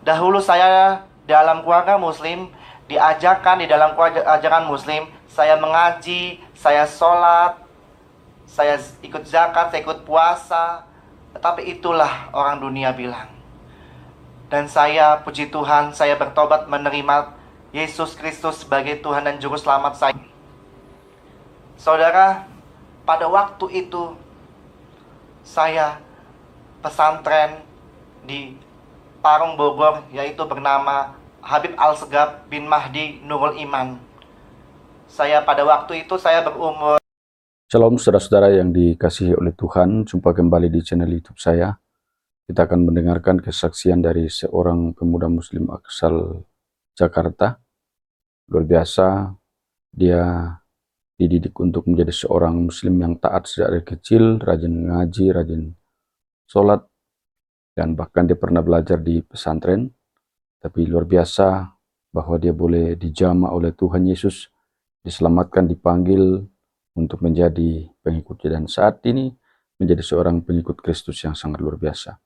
Dahulu saya dalam keluarga muslim, diajarkan di dalam ajaran muslim, saya mengaji, saya sholat, saya ikut zakat, saya ikut puasa. Tetapi itulah orang dunia bilang. Dan saya, puji Tuhan, saya bertobat menerima Yesus Kristus sebagai Tuhan dan Juru Selamat saya. Saudara, pada waktu itu saya pesantren di Parung Bogor, yaitu bernama Habib Al-Segaf bin Mahdi Nurul Iman. Saya pada waktu itu saya berumur. Shalom saudara-saudara yang dikasihi oleh Tuhan, jumpa kembali di channel YouTube saya. Kita akan mendengarkan kesaksian dari seorang pemuda muslim asal Jakarta. Luar biasa, dia dididik untuk menjadi seorang muslim yang taat sejak dari kecil, rajin ngaji, rajin sholat, dan bahkan dia pernah belajar di pesantren. Tapi luar biasa bahwa dia boleh dijamah oleh Tuhan Yesus, diselamatkan, dipanggil untuk menjadi pengikutnya, dan saat ini menjadi seorang pengikut Kristus yang sangat luar biasa.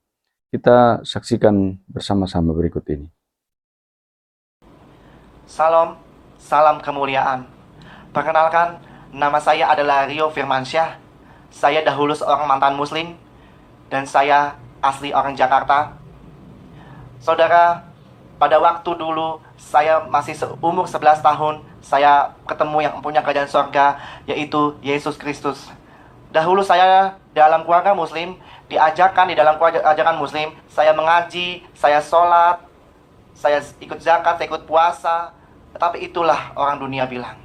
Kita saksikan bersama-sama berikut ini. Salam, salam kemuliaan. Perkenalkan, nama saya adalah Rio Firmansyah. Saya dahulu seorang mantan muslim, dan saya asli orang Jakarta. Saudara, pada waktu dulu saya masih seumur 11 tahun, saya ketemu yang punya kerajaan sorga, yaitu Yesus Kristus. Dahulu saya dalam keluarga muslim, diajarkan di dalam ajaran muslim, saya mengaji, saya sholat, saya ikut zakat, saya ikut puasa. Tetapi itulah orang dunia bilang.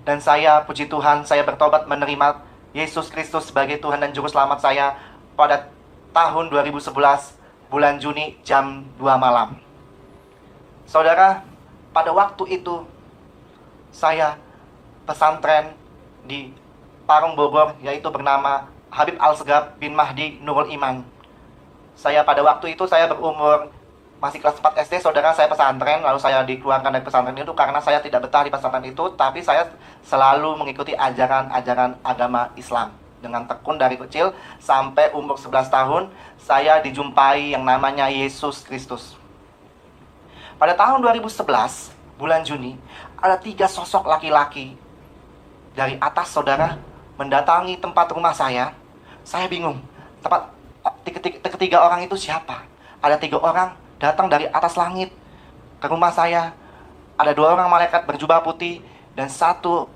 Dan saya, puji Tuhan, saya bertobat menerima Yesus Kristus sebagai Tuhan dan Juru Selamat saya pada tahun 2011, bulan Juni, jam 2 malam. Saudara, pada waktu itu saya pesantren di Parung Bogor, yaitu bernama Habib Al-Segaf bin Mahdi Nurul Iman. Saya pada waktu itu saya berumur masih kelas 4 SD, saudara. Saya pesantren, lalu saya dikeluarkan dari pesantren itu karena saya tidak betah di pesantren itu, tapi saya selalu mengikuti ajaran-ajaran agama Islam dengan tekun dari kecil sampai umur 11 tahun saya dijumpai yang namanya Yesus Kristus. Pada tahun 2011, bulan Juni, ada 3 sosok laki-laki dari atas, saudara, mendatangi tempat rumah saya. Saya bingung, ketiga orang itu siapa? Ada 3 orang datang dari atas langit ke rumah saya. Ada 2 orang malaikat berjubah putih, dan 1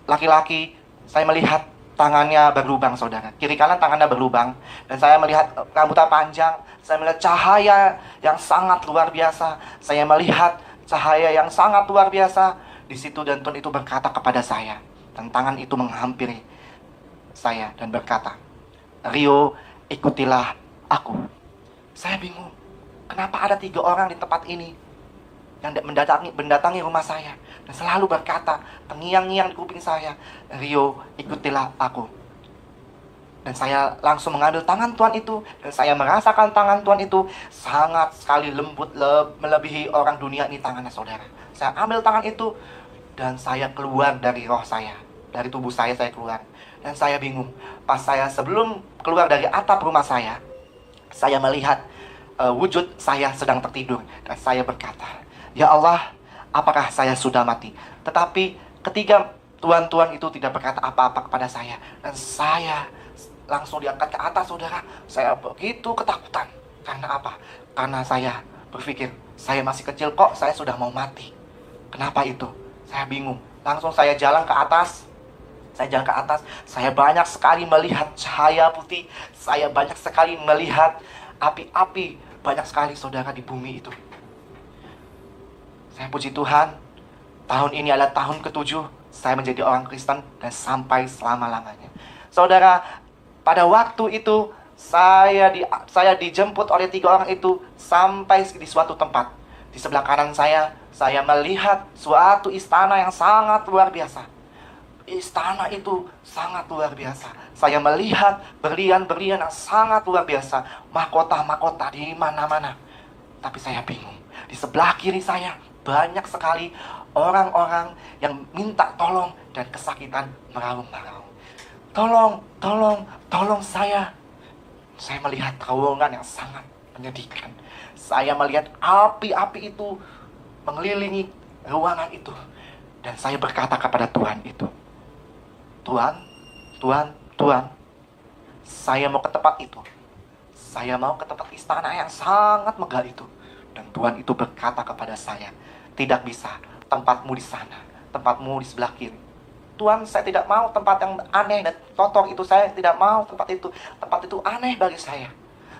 laki-laki, saya melihat tangannya berlubang, saudara. Kiri kanan tangannya berlubang, dan saya melihat rambutnya panjang. Saya melihat cahaya yang sangat luar biasa. Saya melihat cahaya yang sangat luar biasa di situ, dan Tuhan itu berkata kepada saya, dan tangan itu menghampiri saya dan berkata, "Rio, ikutilah aku." Saya bingung, kenapa ada 3 orang di tempat ini yang mendatangi rumah saya dan selalu berkata, terngiang-ngiang di kuping saya, "Rio, ikutilah aku." Dan saya langsung mengambil tangan Tuhan itu, dan saya merasakan tangan Tuhan itu sangat sekali lembut, melebihi orang dunia ini tangannya, saudara. Saya ambil tangan itu, dan saya keluar dari roh saya, dari tubuh saya keluar. Dan saya bingung, pas saya sebelum keluar dari atap rumah saya melihat wujud saya sedang tertidur, dan saya berkata, "Ya Allah, apakah saya sudah mati?" Tetapi ketika Tuhan itu tidak berkata apa-apa kepada saya, dan saya langsung diangkat ke atas, saudara. Saya begitu ketakutan. Karena apa? Karena saya berpikir, saya masih kecil kok, saya sudah mau mati. Kenapa itu? Saya bingung. Langsung saya jalan ke atas. Saya banyak sekali melihat cahaya putih. Saya banyak sekali melihat api-api. Banyak sekali, saudara, di bumi itu. Saya puji Tuhan, tahun ini adalah tahun ke-7 saya menjadi orang Kristen, dan sampai selama-lamanya. Saudara, pada waktu itu saya dijemput oleh 3 orang itu sampai di suatu tempat. Di sebelah kanan saya melihat suatu istana yang sangat luar biasa. Istana itu sangat luar biasa. Saya melihat berlian-berlian yang sangat luar biasa, mahkota-mahkota di mana-mana. Tapi saya bingung. Di sebelah kiri saya banyak sekali orang-orang yang minta tolong dan kesakitan meraung-raung. Tolong saya. Saya melihat terowongan yang sangat menyedihkan. Saya melihat api-api itu mengelilingi ruangan itu. Dan saya berkata kepada Tuhan itu, Tuhan, Tuhan, Tuhan, saya mau ke tempat itu. Saya mau ke tempat istana yang sangat megah itu. Dan Tuhan itu berkata kepada saya, tidak bisa, tempatmu di sana, tempatmu di sebelah kiri. Tuhan, saya tidak mau tempat yang aneh dan kotor itu. Saya tidak mau tempat itu. Tempat itu aneh bagi saya.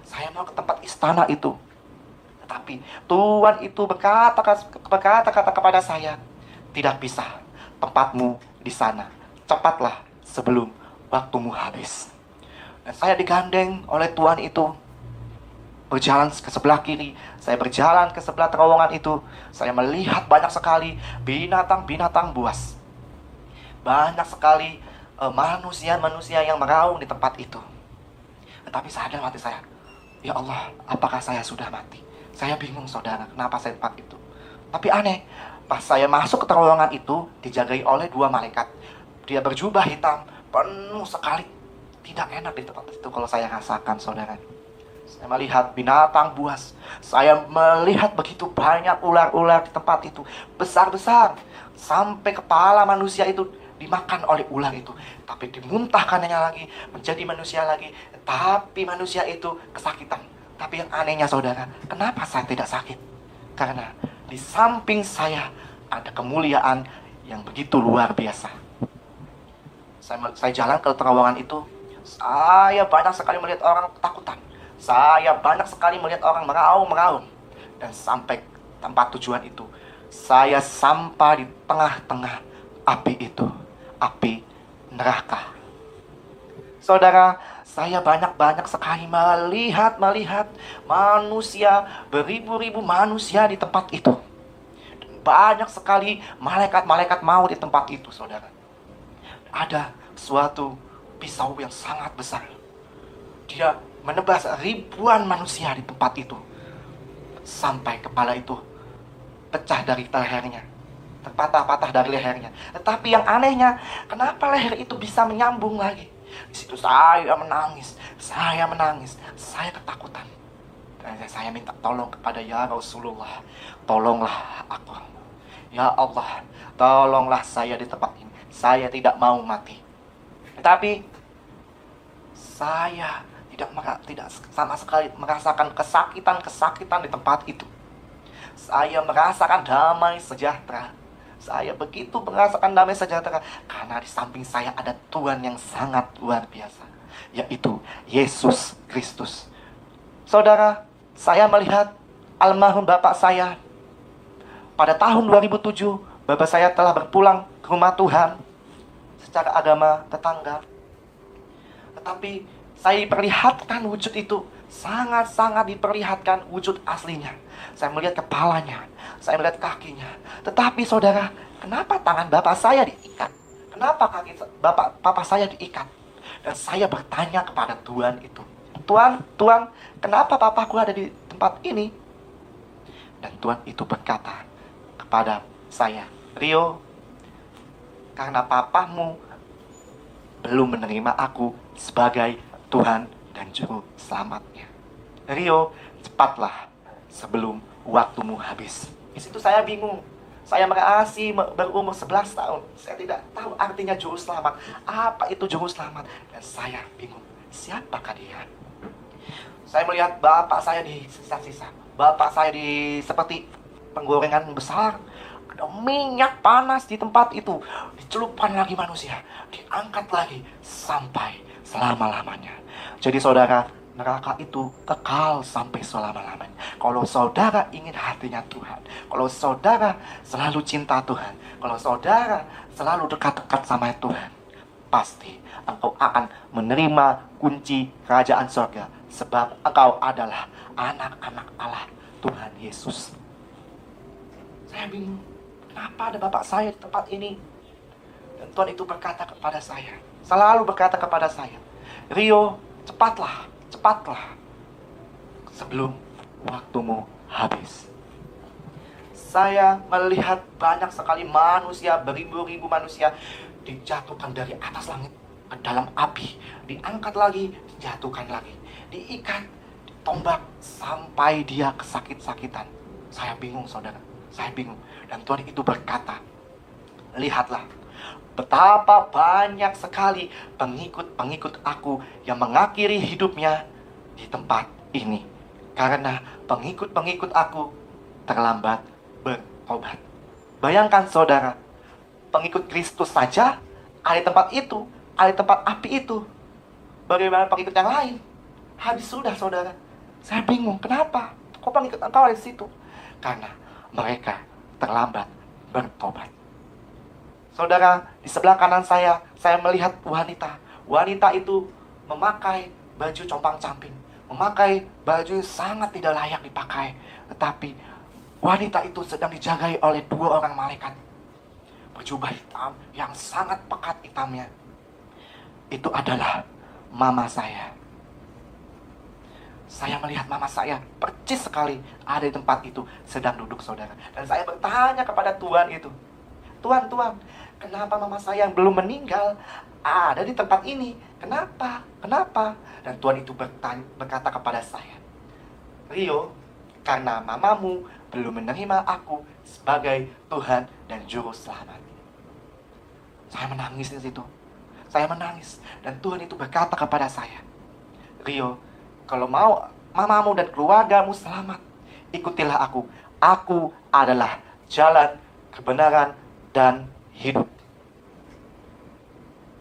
Saya mau ke tempat istana itu. Tetapi Tuhan itu berkata kepada saya, tidak bisa, tempatmu di sana. Cepatlah sebelum waktumu habis. Dan saya digandeng oleh Tuhan itu, berjalan ke sebelah kiri. Saya berjalan ke sebelah terowongan itu. Saya melihat banyak sekali binatang-binatang buas. Banyak sekali manusia-manusia yang meraung di tempat itu. Tetapi sadar hati saya, ya Allah, apakah saya sudah mati? Saya bingung saudara, kenapa saya tempat itu. Tapi aneh, pas saya masuk ke terowongan itu, dijagai oleh 2 malaikat. Dia berjubah hitam, penuh sekali. Tidak enak di tempat itu kalau saya rasakan saudara. Saya melihat binatang buas. Saya melihat begitu banyak ular-ular di tempat itu. Besar-besar. Sampai kepala manusia itu dimakan oleh ular itu. Tapi dimuntahkannya lagi, menjadi manusia lagi. Tapi manusia itu kesakitan. Tapi yang anehnya saudara, kenapa saya tidak sakit? Karena di samping saya ada kemuliaan yang begitu luar biasa. Saya jalan ke terowongan itu. Saya banyak sekali melihat orang ketakutan. Saya banyak sekali melihat orang meraung-meraung. Dan sampai tempat tujuan itu, saya sampai di tengah-tengah api itu. Api neraka. Saudara, saya banyak sekali melihat manusia, beribu-ribu manusia di tempat itu. Dan banyak sekali malaikat-malaikat maut di tempat itu, saudara. Ada suatu pisau yang sangat besar. Dia menebas ribuan manusia di tempat itu. Sampai kepala itu pecah dari lehernya. Terpatah-patah dari lehernya. Tetapi yang anehnya, kenapa leher itu bisa menyambung lagi? Di situ saya menangis. Saya ketakutan. Dan saya minta tolong kepada ya Rasulullah. Tolonglah aku. Ya Allah, tolonglah saya di tempat ini. Saya tidak mau mati. Tetapi saya tidak sama sekali merasakan kesakitan di tempat itu. Saya merasakan damai sejahtera. Saya begitu merasakan damai sejahtera karena di samping saya ada Tuhan yang sangat luar biasa, yaitu Yesus Kristus. Saudara, saya melihat almarhum bapak saya. Pada tahun 2007, bapak saya telah berpulang ke rumah Tuhan secara agama tetangga. Tetapi saya diperlihatkan wujud itu, sangat-sangat diperlihatkan wujud aslinya. Saya melihat kepalanya, saya melihat kakinya. Tetapi saudara, kenapa tangan bapak saya diikat? Kenapa kaki bapak saya diikat? Dan saya bertanya kepada Tuhan itu, Tuhan, kenapa papaku ada di tempat ini? Dan Tuhan itu berkata kepada saya, Rio, karena papamu belum menerima aku sebagai Tuhan dan Juru Selamatnya. Rio, cepatlah sebelum waktumu habis. Di situ saya bingung. Saya masih berumur 11 tahun. Saya tidak tahu artinya Juru Selamat. Apa itu Juru Selamat? Dan saya bingung. Siapakah dia? Saya melihat bapak saya di sisa-sisa. Bapak saya seperti penggorengan besar. Ada minyak panas di tempat itu. Dicelupkan lagi manusia. Diangkat lagi sampai selama-lamanya. Jadi saudara, neraka itu kekal sampai selama-lamanya. Kalau saudara ingin hatinya Tuhan, kalau saudara selalu cinta Tuhan, kalau saudara selalu dekat-dekat sama Tuhan, pasti engkau akan menerima kunci kerajaan surga. Sebab engkau adalah anak-anak Allah Tuhan Yesus. Saya bingung, kenapa ada bapak saya di tempat ini? Dan Tuhan itu berkata kepada saya, selalu berkata kepada saya, Rio, cepatlah sebelum waktumu habis. Saya melihat banyak sekali manusia, beribu-ribu manusia dijatuhkan dari atas langit ke dalam api, diangkat lagi, dijatuhkan lagi, diikat, tombak sampai dia kesakit-sakitan. Saya bingung saudara, saya bingung. Dan Tuhan itu berkata, lihatlah, betapa banyak sekali pengikut-pengikut aku yang mengakhiri hidupnya di tempat ini. Karena pengikut-pengikut aku terlambat bertobat. Bayangkan saudara, pengikut Kristus saja ada di tempat itu, ada di tempat api itu. Bagaimana pengikut yang lain? Habis sudah saudara. Saya bingung, kenapa? Kok pengikut engkau ada di situ? Karena mereka terlambat bertobat. Saudara, di sebelah kanan saya melihat wanita. Wanita itu memakai baju compang-camping, memakai baju yang sangat tidak layak dipakai. Tetapi wanita itu sedang dijagai oleh 2 orang malaikat berjubah hitam yang sangat pekat hitamnya. Itu adalah mama saya. Saya melihat mama saya percis sekali ada di tempat itu sedang duduk saudara. Dan saya bertanya kepada Tuhan itu, Tuhan, kenapa mama saya yang belum meninggal ada di tempat ini? Kenapa? Dan Tuhan itu berkata kepada saya, Rio, karena mamamu belum menerima aku sebagai Tuhan dan Juru Selamat. Saya menangis di situ. Saya menangis. Dan Tuhan itu berkata kepada saya, Rio, kalau mau mamamu dan keluargamu selamat, ikutilah aku. Aku adalah jalan, kebenaran, dan hidup.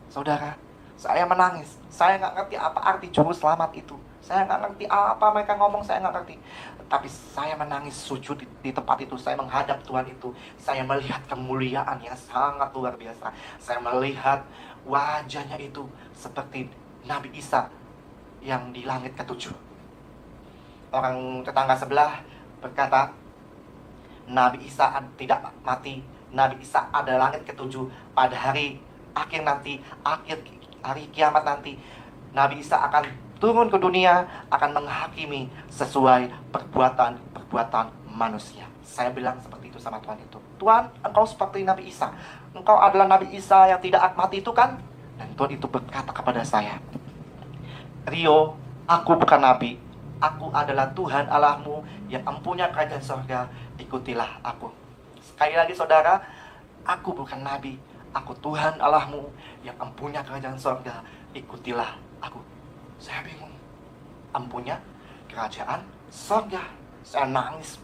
Saudara, saya menangis. Saya nggak ngerti apa arti juru selamat itu. Saya nggak ngerti apa mereka ngomong, saya nggak ngerti. Tapi saya menangis sujud di tempat itu. Saya menghadap Tuhan itu. Saya melihat kemuliaan yang sangat luar biasa. Saya melihat wajahnya itu seperti Nabi Isa yang di langit ke-7. Orang tetangga sebelah berkata, Nabi Isa tidak mati. Nabi Isa ada langit ke-7. Pada hari akhir nanti, akhir hari kiamat nanti, Nabi Isa akan turun ke dunia, akan menghakimi sesuai perbuatan manusia. Saya bilang seperti itu sama Tuhan itu. Tuhan, engkau seperti Nabi Isa. Engkau adalah Nabi Isa yang tidak mati itu kan? Dan Tuhan itu berkata kepada saya, Rio, aku bukan nabi. Aku adalah Tuhan Allahmu yang empunya kerajaan surga. Ikutilah aku. Sekali lagi saudara, aku bukan nabi. Aku Tuhan Allahmu yang empunya kerajaan surga. Ikutilah aku. Saya bingung. Empunya kerajaan surga. Saya nangis.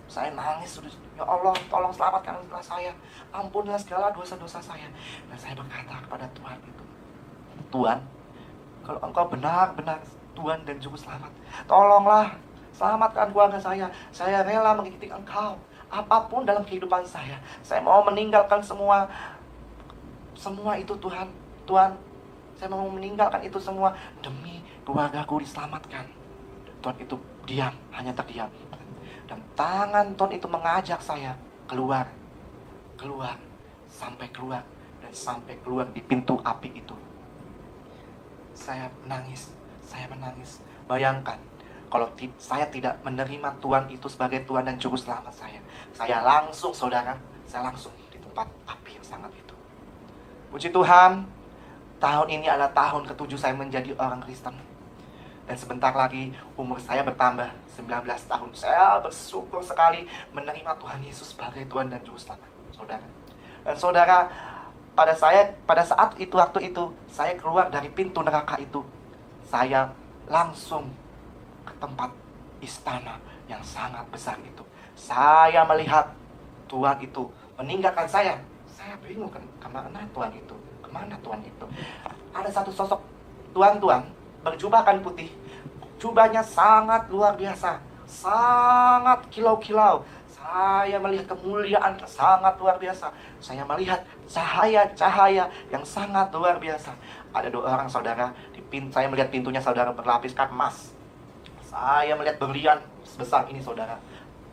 Ya Allah, tolong selamatkan saya. Ampunilah segala dosa-dosa saya. Dan saya berkata kepada Tuhan itu, Tuhan, kalau engkau benar-benar Tuhan dan Juru Selamat, tolonglah selamatkan keluarga saya. Saya rela mengikuti engkau apapun dalam kehidupan saya. Saya mau meninggalkan semua itu Tuhan. Tuhan, saya mau meninggalkan itu semua demi keluargaku diselamatkan. Tuhan itu diam, hanya terdiam. Dan tangan Tuhan itu mengajak saya keluar, sampai keluar di pintu api itu. Saya menangis. Bayangkan, kalau saya tidak menerima Tuhan itu sebagai Tuhan dan Juru Selamat saya langsung di tempat api yang sangat itu. Puji Tuhan, tahun ini adalah tahun ke-7 saya menjadi orang Kristen. Dan sebentar lagi umur saya bertambah 19 tahun. Saya bersyukur sekali menerima Tuhan Yesus sebagai Tuhan dan Juru Selamat, saudara. Dan saudara, pada saat itu, waktu itu, saya keluar dari pintu neraka itu. Saya langsung ke tempat istana yang sangat besar itu. Saya melihat Tuhan itu meninggalkan saya. Saya bingung, kemana Tuhan itu? Ada satu sosok Tuhan berjubah kain putih. Jubahnya sangat luar biasa, sangat kilau-kilau. Saya melihat kemuliaan yang sangat luar biasa. Saya melihat cahaya yang sangat luar biasa. Ada 2 orang saudara, saya melihat pintunya saudara berlapiskan emas. Saya melihat berlian sebesar ini saudara.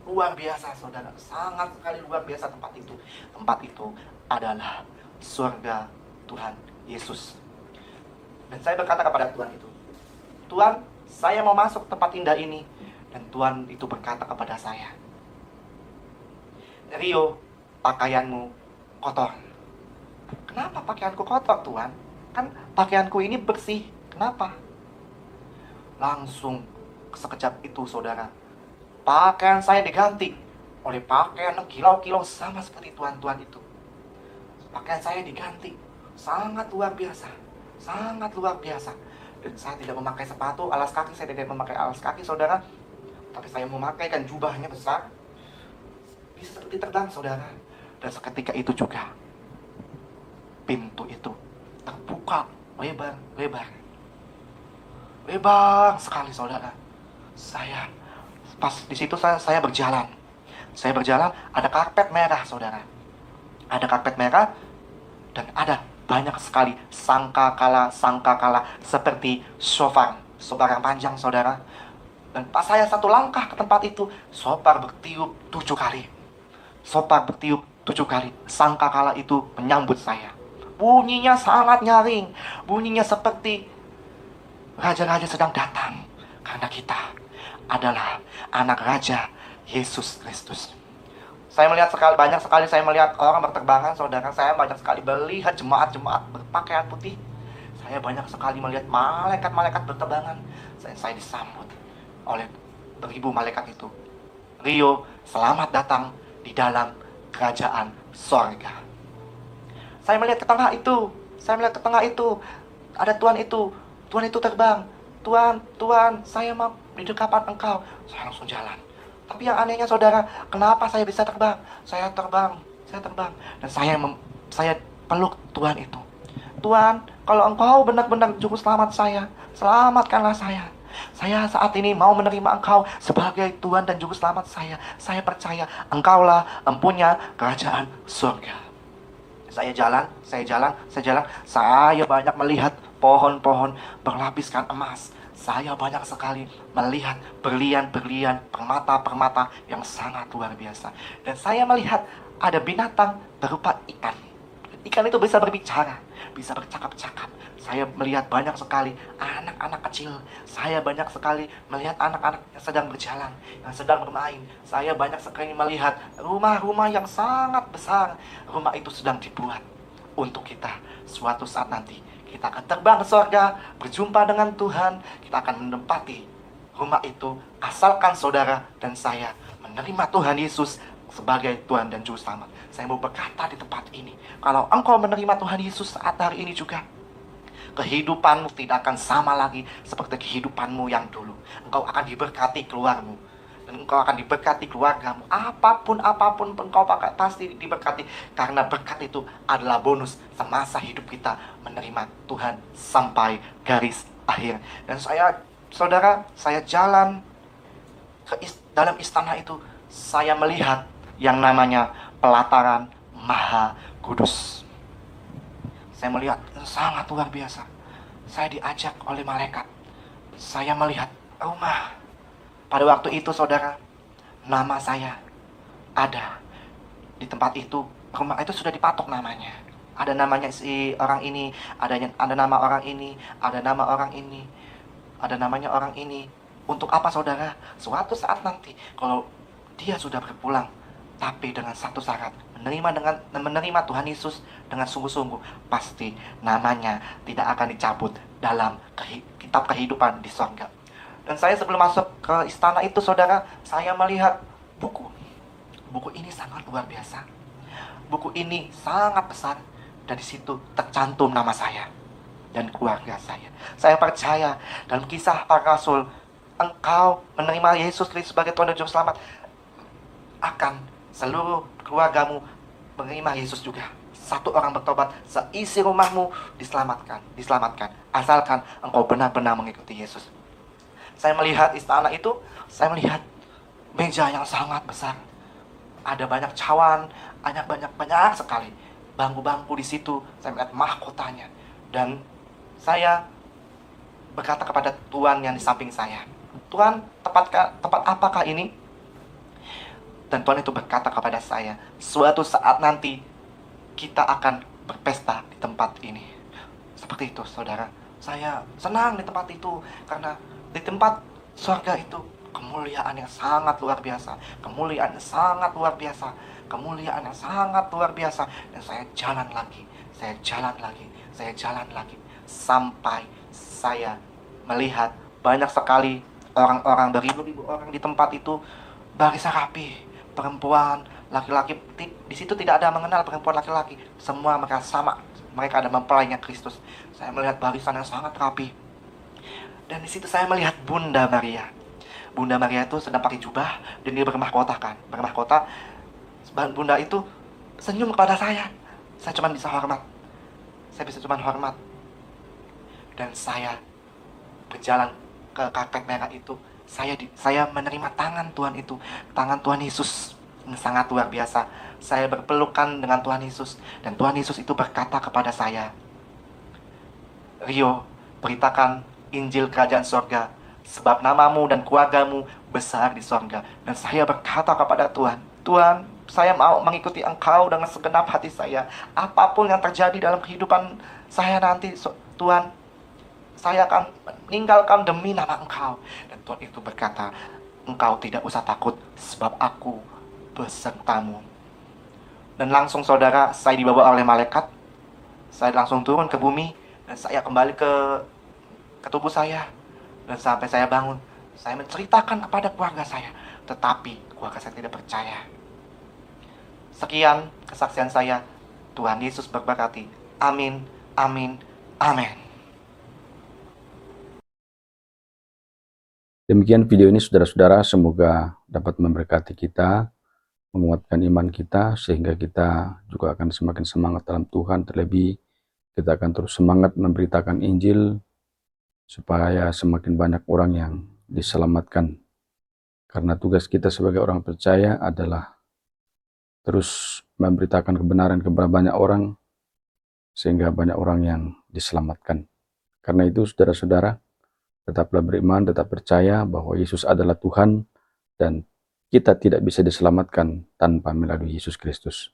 Luar biasa saudara, sangat sekali luar biasa tempat itu. Tempat itu adalah surga Tuhan Yesus. Dan saya berkata kepada Tuhan itu, Tuhan, saya mau masuk tempat indah ini. Dan Tuhan itu berkata kepada saya, Rio, pakaianmu kotor. Kenapa pakaianku kotor Tuhan? Kan pakaianku ini bersih. Kenapa? Langsung sekejap itu, saudara, pakaian saya diganti oleh pakaian yang kilau-kilau sama seperti tuan-tuan itu. Pakaian saya diganti, sangat luar biasa, sangat luar biasa. Dan saya tidak memakai sepatu, alas kaki, saya tidak memakai alas kaki, saudara. Tapi saya memakaikan jubahnya besar, bisa seperti terbang, saudara. Dan seketika itu juga, pintu itu terbuka lebar sekali, saudara. Saya pas di situ saya berjalan. Ada karpet merah, saudara. Ada karpet merah dan ada banyak sekali sangkakala seperti shofar yang panjang, saudara. Dan pas saya satu langkah ke tempat itu, shofar bertiup 7 kali. Sangkakala itu menyambut saya. Bunyinya sangat nyaring. Bunyinya seperti raja-raja sedang datang. Karena kita adalah anak Raja Yesus Kristus. Saya melihat banyak sekali saya melihat orang berterbangan, saudara. Saya banyak sekali melihat jemaat-jemaat berpakaian putih. Saya banyak sekali melihat malaikat-malaikat berterbangan. Saya disambut oleh 1000 malaikat itu. Rio, selamat datang di dalam kerajaan sorga. Saya melihat ke tengah itu. Ada Tuhan itu terbang. Tuhan, saya mau di depan engkau. Saya langsung jalan. Tapi yang anehnya, saudara, kenapa saya bisa terbang? Saya terbang. Dan saya peluk Tuhan itu. Tuhan, kalau engkau benar-benar juru selamat saya, selamatkanlah saya. Saya saat ini mau menerima engkau sebagai Tuhan dan juru selamat saya. Saya percaya engkaulah empunya kerajaan surga. Saya jalan. Saya banyak melihat pohon-pohon berlapiskan emas. Saya banyak sekali melihat berlian-berlian, permata-permata yang sangat luar biasa. Dan saya melihat ada binatang berupa ikan. Ikan itu bisa berbicara, bisa bercakap-cakap. Saya melihat banyak sekali anak-anak kecil. Saya banyak sekali melihat anak-anak yang sedang berjalan, yang sedang bermain. Saya banyak sekali melihat rumah-rumah yang sangat besar. Rumah itu sedang dibuat untuk kita. Suatu saat nanti kita akan terbang ke surga, berjumpa dengan Tuhan. Kita akan menempati rumah itu, asalkan saudara dan saya menerima Tuhan Yesus sebagai Tuhan dan Juru Selamat. Saya mau berkata di tempat ini, kalau engkau menerima Tuhan Yesus saat hari ini juga, kehidupanmu tidak akan sama lagi seperti kehidupanmu yang dulu. Engkau akan diberkati keluarmu, dan engkau akan diberkati keluargamu. Apapun engkau pasti diberkati, karena berkat itu adalah bonus semasa hidup kita menerima Tuhan sampai garis akhir. Dan saudara, saya jalan dalam istana itu. Saya melihat yang namanya pelataran Maha Kudus. Saya melihat sangat luar biasa. Saya diajak oleh malaikat. Saya melihat rumah. Pada waktu itu, saudara, nama saya ada di tempat itu. Rumah itu sudah dipatok namanya. Ada namanya si orang ini, ada nama orang ini, ada nama orang ini, ada namanya orang ini. Untuk apa, saudara? Suatu saat nanti, kalau dia sudah berpulang, tapi dengan satu syarat, menerima Tuhan Yesus dengan sungguh-sungguh, pasti namanya tidak akan dicabut dalam kitab kehidupan di surga. Dan saya sebelum masuk ke istana itu, saudara, saya melihat buku. Buku ini sangat luar biasa. Buku ini sangat besar, dan di situ tercantum nama saya dan keluarga saya. Saya percaya dalam Kisah Para Rasul, engkau menerima Yesus Kristus sebagai Tuhan dan Juru Selamat, akan seluruh keluargamu menerima Yesus juga. Satu orang bertobat, seisi rumahmu diselamatkan. Asalkan engkau benar-benar mengikuti Yesus. Saya melihat istana itu, saya melihat meja yang sangat besar. Ada banyak cawan, banyak sekali bangku-bangku di situ. Saya melihat mahkotanya, dan saya berkata kepada Tuhan yang di samping saya, Tuhan, tempat apakah ini? Dan Tuhan itu berkata kepada saya, suatu saat nanti kita akan berpesta di tempat ini. Seperti itu, saudara. Saya senang di tempat itu, karena di tempat surga itu kemuliaan yang sangat luar biasa. Kemuliaan yang sangat luar biasa. Dan saya jalan lagi. Sampai saya melihat banyak sekali orang-orang beribu-ribu orang di tempat itu barisan rapi, perempuan, laki-laki, di situ tidak ada mengenal perempuan laki-laki, semua mereka sama, mereka ada mempelainya Kristus. Saya melihat barisan yang sangat rapi, dan di situ saya melihat Bunda Maria. Bunda Maria itu sedang pakai jubah dan dia bermahkota kan, bermahkota. Bunda itu senyum kepada saya cuma bisa hormat, saya bisa cuma hormat, dan saya berjalan ke karpet merah itu. Saya menerima tangan Tuhan itu, tangan Tuhan Yesus yang sangat luar biasa. Saya berpelukan dengan Tuhan Yesus, dan Tuhan Yesus itu berkata kepada saya, Rio, beritakan Injil Kerajaan Sorga, sebab namamu dan keluargamu besar di sorga. Dan saya berkata kepada Tuhan, Tuhan, saya mau mengikuti Engkau dengan segenap hati saya. Apapun yang terjadi dalam kehidupan saya nanti, Tuhan, saya akan meninggalkan demi nama Engkau. Dan Tuhan itu berkata, engkau tidak usah takut, sebab aku besertamu. Dan langsung saudara, saya dibawa oleh malaikat. Saya langsung turun ke bumi, dan saya kembali ke tubuh saya. Dan sampai saya bangun, saya menceritakan kepada keluarga saya, tetapi keluarga saya tidak percaya. Sekian kesaksian saya. Tuhan Yesus berberkati. Amin, amin, amin. Demikian video ini saudara-saudara, semoga dapat memberkati kita, menguatkan iman kita, sehingga kita juga akan semakin semangat dalam Tuhan. Terlebih kita akan terus semangat memberitakan Injil, supaya semakin banyak orang yang diselamatkan. Karena tugas kita sebagai orang percaya adalah terus memberitakan kebenaran kepada banyak orang, sehingga banyak orang yang diselamatkan. Karena itu saudara-saudara, tetaplah beriman, tetap percaya bahwa Yesus adalah Tuhan, dan kita tidak bisa diselamatkan tanpa melalui Yesus Kristus.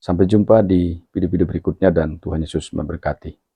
Sampai jumpa di video-video berikutnya, dan Tuhan Yesus memberkati.